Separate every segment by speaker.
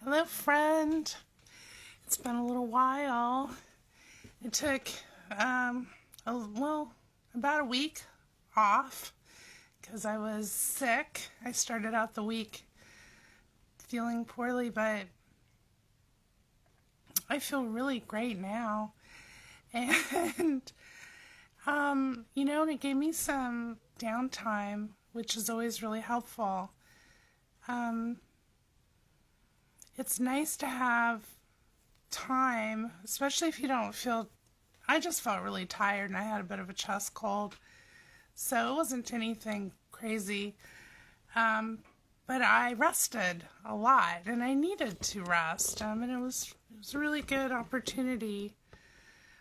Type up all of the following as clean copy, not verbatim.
Speaker 1: Hello, friend. It's been a little while. It took, about a week off because I was sick. I started out the week feeling poorly, but I feel really great now. And, it gave me some downtime, which is always really helpful. It's nice to have time, especially if you don't feel. I just felt really tired and I had a bit of a chest cold, so it wasn't anything crazy. But I rested a lot and I needed to rest. And it was a really good opportunity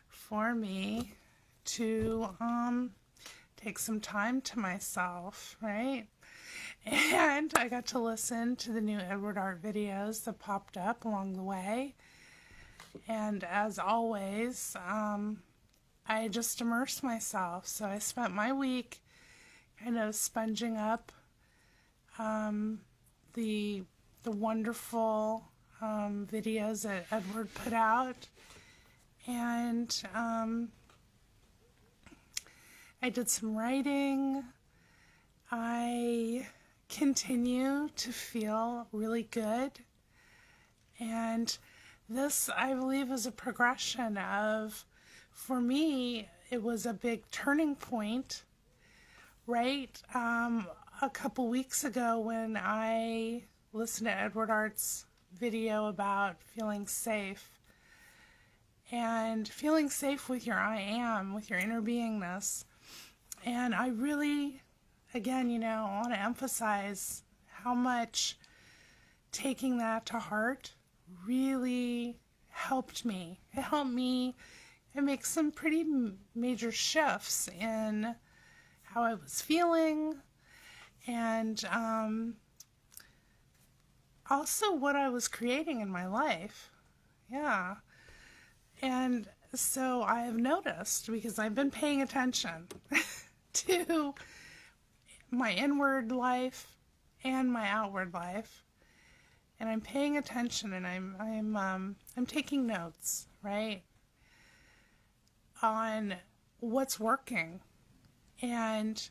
Speaker 1: for me to take some time to myself, right? And I got to listen to the new Edward Art videos that popped up along the way. And as always, I just immersed myself. So I spent my week kind of sponging up the wonderful videos that Edward put out. And I did some writing. I continue to feel really good. And this, I believe, is a progression of, for me, it was a big turning point, right? A couple weeks ago when I listened to Edward Art's video about feeling safe and feeling safe with your I am, with your inner beingness. And I really, again, I want to emphasize how much taking that to heart really helped me. It helped me make some pretty major shifts in how I was feeling and also what I was creating in my life. Yeah. And so I have noticed, because I've been paying attention to my inward life and my outward life, and I'm paying attention, and I'm taking notes, right, on what's working. And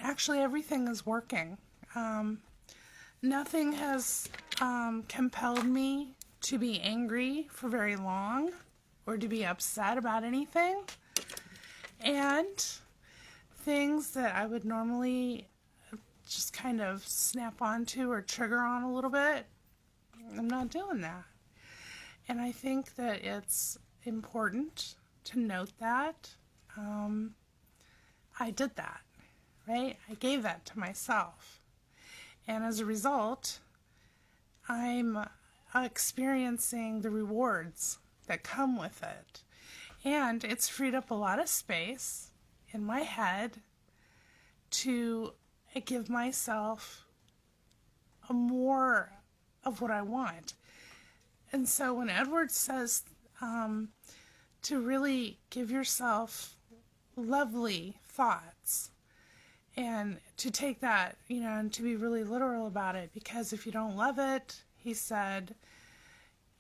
Speaker 1: actually everything is working. Nothing has compelled me to be angry for very long or to be upset about anything. And things that I would normally just kind of snap onto or trigger on a little bit, I'm not doing that. And I think that it's important to note that. I did that, right? I gave that to myself. And as a result, I'm experiencing the rewards that come with it. And it's freed up a lot of space in my head to give myself a more of what I want. And so when Edward says to really give yourself lovely thoughts, and to take that, and to be really literal about it, because if you don't love it, he said,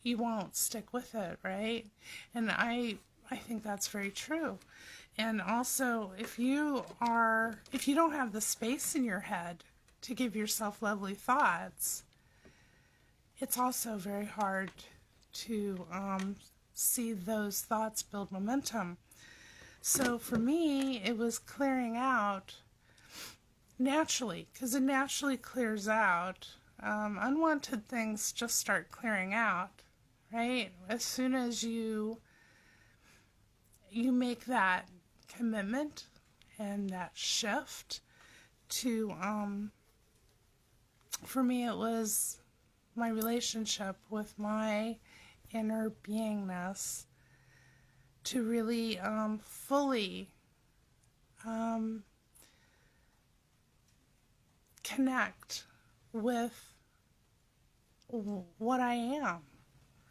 Speaker 1: you won't stick with it, right? And I think that's very true. And also, if you don't have the space in your head to give yourself lovely thoughts, it's also very hard to see those thoughts build momentum. So for me, it was clearing out naturally, because it naturally clears out. Unwanted things just start clearing out, right? As soon as you make that commitment and that shift to, for me, it was my relationship with my inner beingness to really fully connect with what I am,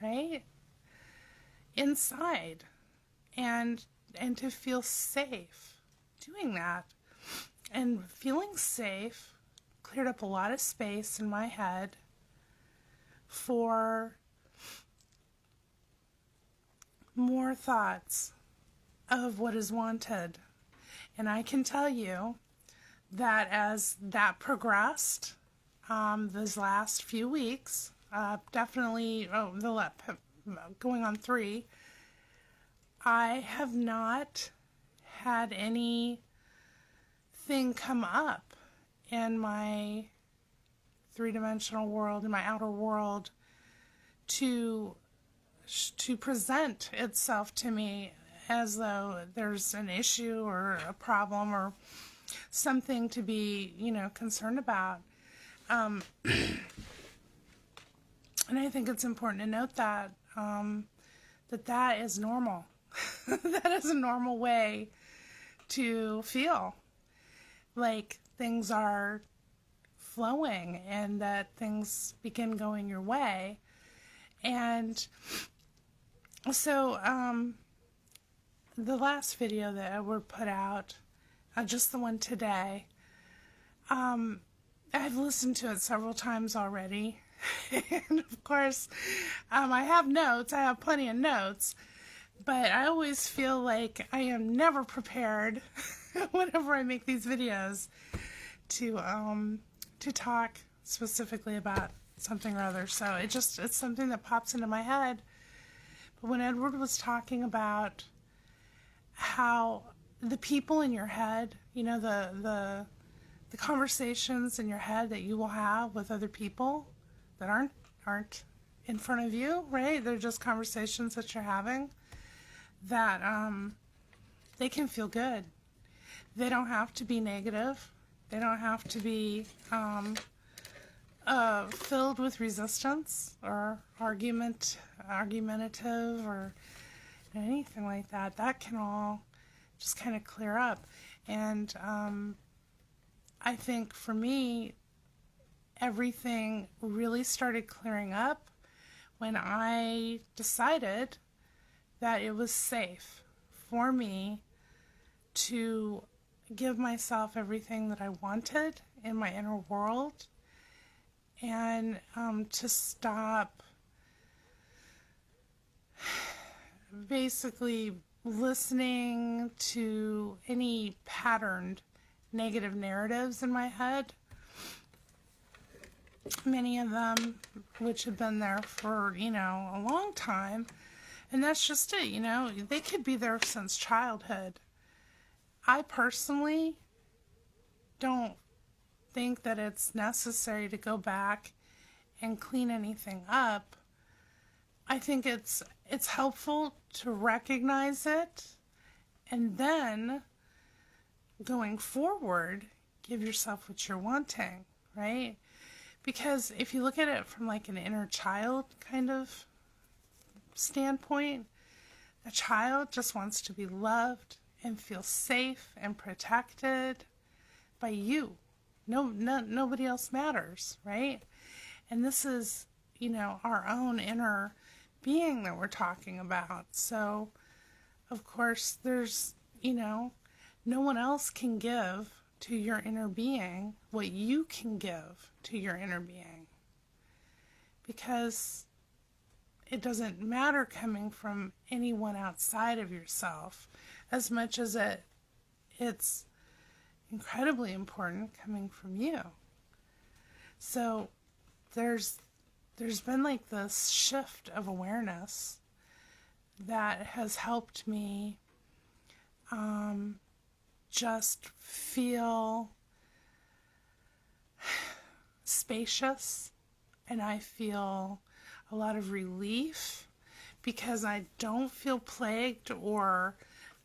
Speaker 1: right? Inside. And to feel safe doing that. And feeling safe cleared up a lot of space in my head for more thoughts of what is wanted. And I can tell you that as that progressed, those last few weeks, definitely going on 3, I have not had anything come up in my 3-dimensional world, in my outer world, to present itself to me as though there's an issue or a problem or something to be, concerned about. And I think it's important to note that that is normal. That is a normal way to feel like things are flowing and that things begin going your way. And so the last video that Edward put out, just the one today, I've listened to it several times already. And of course, I have notes. I have plenty of notes. But I always feel like I am never prepared whenever I make these videos to talk specifically about something or other. So it's something that pops into my head. But when Edward was talking about how the people in your head, the conversations in your head that you will have with other people that aren't in front of you, right? They're just conversations that you're having, that they can feel good. They don't have to be negative. They don't have to be filled with resistance or argumentative or anything like that. That can all just kind of clear up. And I think for me, everything really started clearing up when I decided that it was safe for me to give myself everything that I wanted in my inner world, and to stop basically listening to any patterned negative narratives in my head. Many of them which have been there for, a long time. And that's just it, they could be there since childhood. I personally don't think that it's necessary to go back and clean anything up. I think it's helpful to recognize it, and then going forward, give yourself what you're wanting, right? Because if you look at it from like an inner child kind of standpoint, a child just wants to be loved and feel safe and protected by you. Nobody else matters, right? And this is, our own inner being that we're talking about. So, of course, there's, no one else can give to your inner being what you can give to your inner being. Because it doesn't matter coming from anyone outside of yourself as much as it's incredibly important coming from you. So there's been like this shift of awareness that has helped me just feel spacious, and I feel a lot of relief because I don't feel plagued or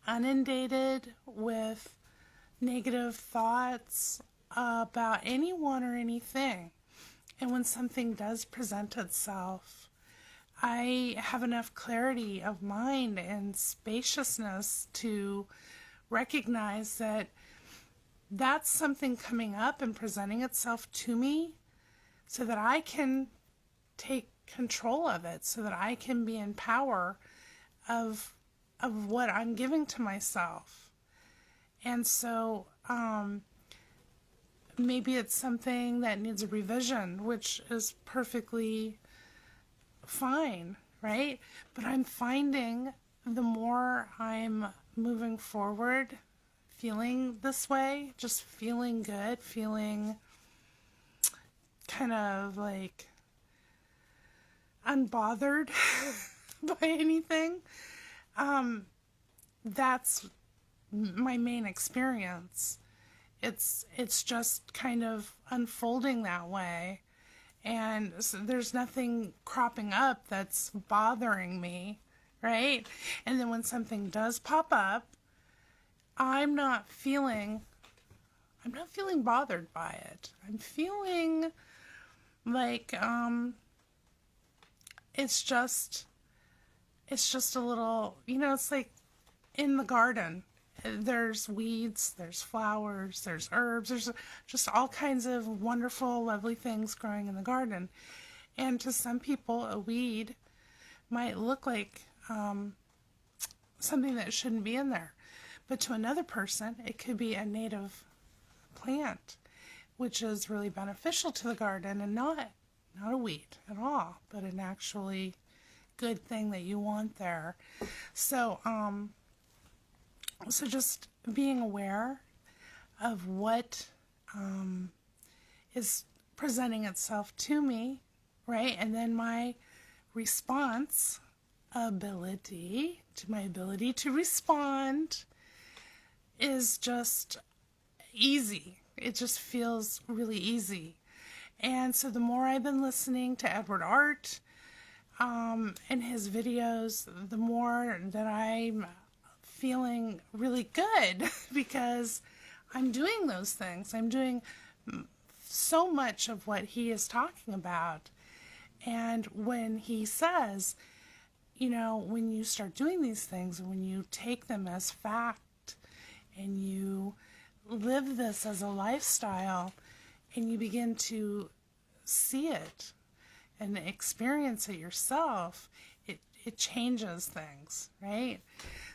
Speaker 1: inundated with negative thoughts about anyone or anything. And when something does present itself, I have enough clarity of mind and spaciousness to recognize that that's something coming up and presenting itself to me so that I can take control of it, so that I can be in power of what I'm giving to myself. And so maybe it's something that needs a revision, which is perfectly fine, right? But I'm finding the more I'm moving forward, feeling this way, just feeling good, feeling kind of like unbothered by anything. That's my main experience. It's just kind of unfolding that way, and so there's nothing cropping up that's bothering me, right? And then when something does pop up, I'm not feeling bothered by it. I'm feeling like it's just a little, it's like in the garden. There's weeds, there's flowers, there's herbs, there's just all kinds of wonderful, lovely things growing in the garden. And to some people, a weed might look like something that shouldn't be in there. But to another person, it could be a native plant, which is really beneficial to the garden and not a weed at all, but an actually good thing that you want there. So, so just being aware of what is presenting itself to me, right? And then my response ability to respond is just easy. It just feels really easy. And so the more I've been listening to Edward Art and his videos, the more that I'm feeling really good because I'm doing those things. I'm doing so much of what he is talking about. And when he says, when you start doing these things, when you take them as fact and you live this as a lifestyle and you begin to see it and experience it yourself, it changes things, right?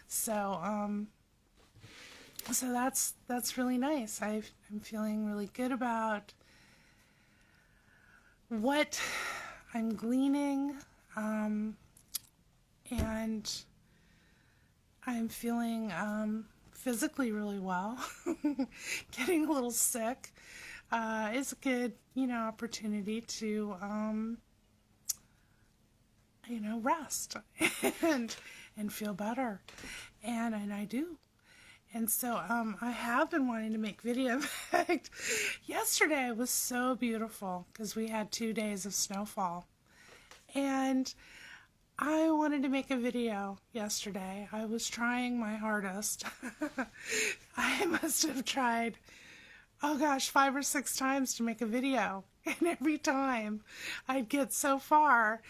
Speaker 1: So, so that's really nice. I'm feeling really good about what I'm gleaning, and I'm feeling physically really well. Getting a little sick is a good, opportunity to, rest and feel better. And I do. And so I have been wanting to make video. In fact, yesterday was so beautiful because we had 2 days of snowfall. And I wanted to make a video yesterday. I was trying my hardest. I must have tried, 5 or 6 times to make a video. And every time I'd get so far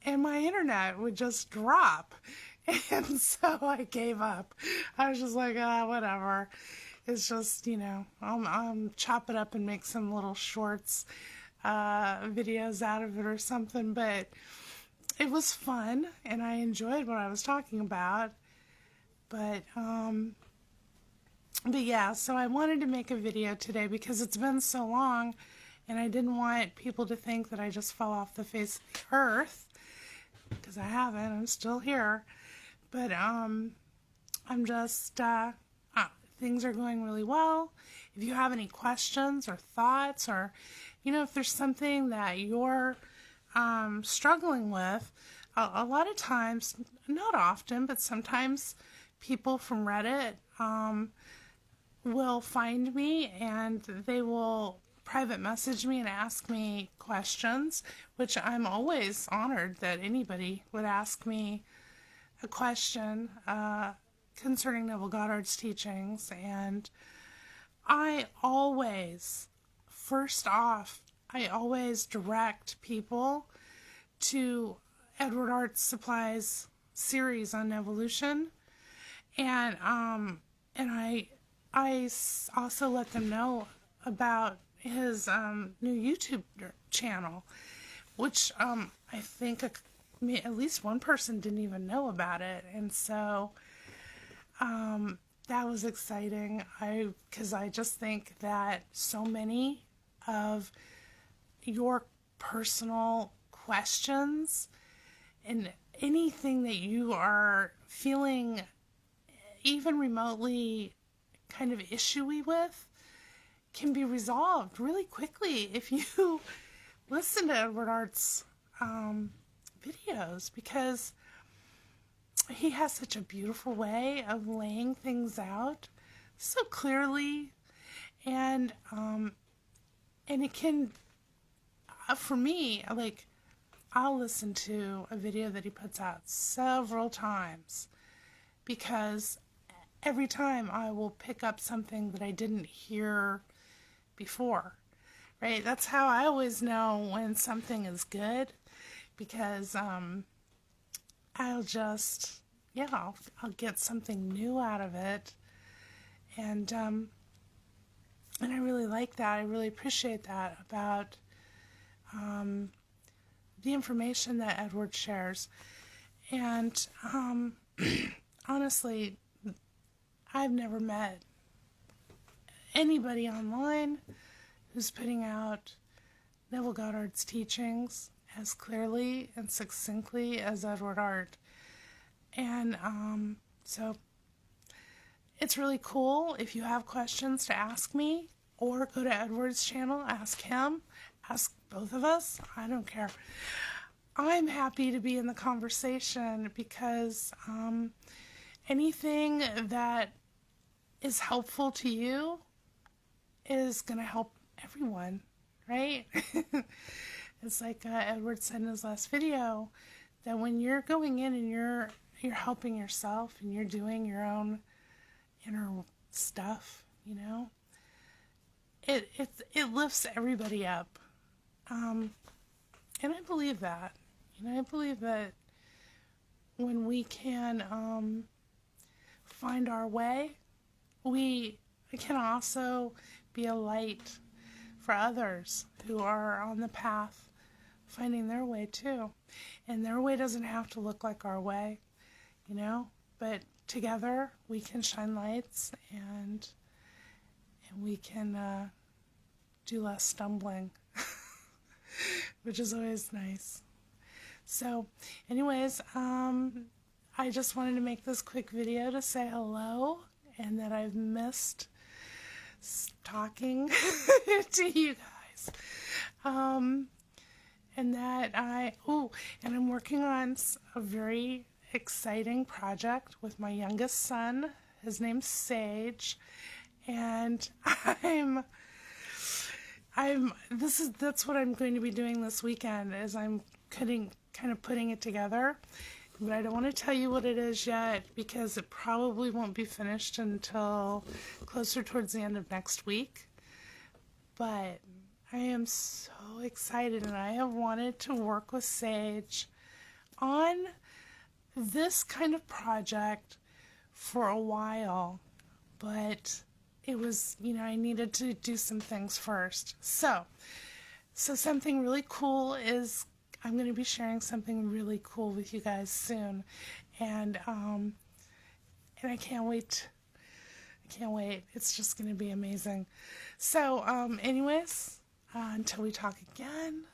Speaker 1: and my internet would just drop. And so I gave up. I was just like, whatever. It's just, I'll chop it up and make some little shorts, videos out of it or something. But it was fun, and I enjoyed what I was talking about. But yeah, so I wanted to make a video today because it's been so long, and I didn't want people to think that I just fell off the face of the earth, because I haven't. I'm still here. But I'm just, things are going really well. If you have any questions or thoughts, or, if there's something that you're struggling with, a lot of times, not often, but sometimes people from Reddit will find me and they will private message me and ask me questions, which I'm always honored that anybody would ask me a question concerning Neville Goddard's teachings. And I always direct people to Edward Art Supply's series on evolution, and I also let them know about his new YouTube channel, which I think at least one person didn't even know about it, and so that was exciting. Because I just think that so many of your personal questions and anything that you are feeling even remotely kind of issue-y with can be resolved really quickly if you listen to Edward Art's videos, because he has such a beautiful way of laying things out so clearly, and it can, for me, like, I'll listen to a video that he puts out several times, because every time I will pick up something that I didn't hear before, right? That's how I always know when something is good, because I'll just, yeah, I'll get something new out of it, and I really like that. I really appreciate that about the information that Edward shares. And honestly, I've never met anybody online who's putting out Neville Goddard's teachings as clearly and succinctly as Edward Art. And so it's really cool if you have questions to ask me, or go to Edward's channel, ask him, ask both of us. I don't care. I'm happy to be in the conversation, because anything that is helpful to you is going to help everyone, right? It's like Edward said in his last video, that when you're going in and you're helping yourself and you're doing your own inner stuff, you know, it lifts everybody up, and I believe that. You know, I believe that when we can find our way, we can also be a light for others who are on the path finding their way too. And their way doesn't have to look like our way, you know, but together we can shine lights, and we can do less stumbling, which is always nice. So anyways, I just wanted to make this quick video to say hello, and that I've missed talking to you guys. And that and I'm working on a very exciting project with my youngest son. His name's Sage, and that's what I'm going to be doing this weekend, is I'm kind of putting it together. But I don't want to tell you what it is yet, because it probably won't be finished until closer towards the end of next week. But I am so excited, and I have wanted to work with Sage on this kind of project for a while. But it was, you know, I needed to do some things first. So something really cool is, I'm going to be sharing something really cool with you guys soon, and I can't wait. I can't wait. It's just going to be amazing. So, anyways, until we talk again,